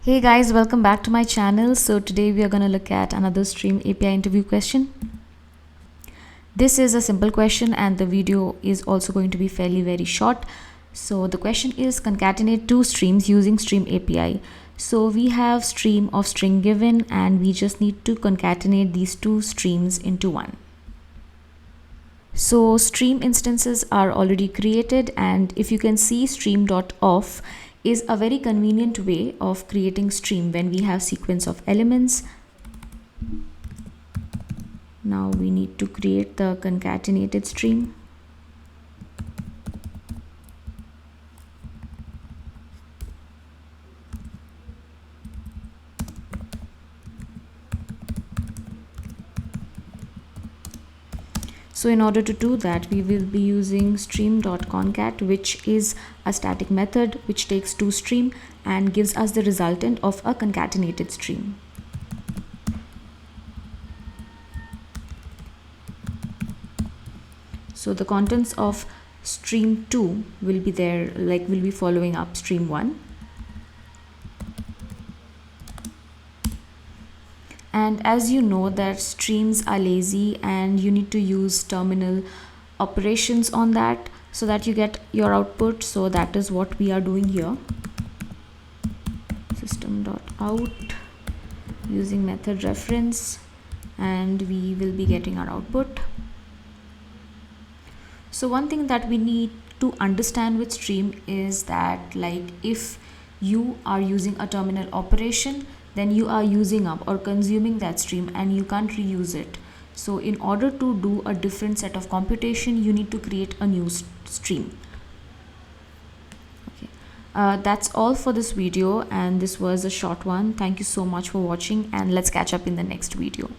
Hey guys, welcome back to my channel. So today we are going to look at another Stream API interview question. This is a simple question and the video is also going to be fairly very short. So the question is concatenate two streams using Stream API. So we have stream of string given and we just need to concatenate these two streams into one. So stream instances are already created, and if you can see, stream.off is a very convenient way of creating stream when we have sequence of elements. Now we need to create the concatenated stream. So in order to do that, we will be using stream.concat, which is a static method which takes toStream and gives us the resultant of a concatenated stream. So the contents of stream 2 will be there, like will be following up stream 1. And as you know that streams are lazy and you need to use terminal operations on that so that you get your output. So that is what we are doing here. System.out using method reference, and we will be getting our output. So one thing that we need to understand with stream is that, like, if you are using a terminal operation, then you are using up or consuming that stream and you can't reuse it. So in order to do a different set of computation, you need to create a new stream. Okay. That's all for this video, and this was a short one. Thank you so much for watching, and let's catch up in the next video.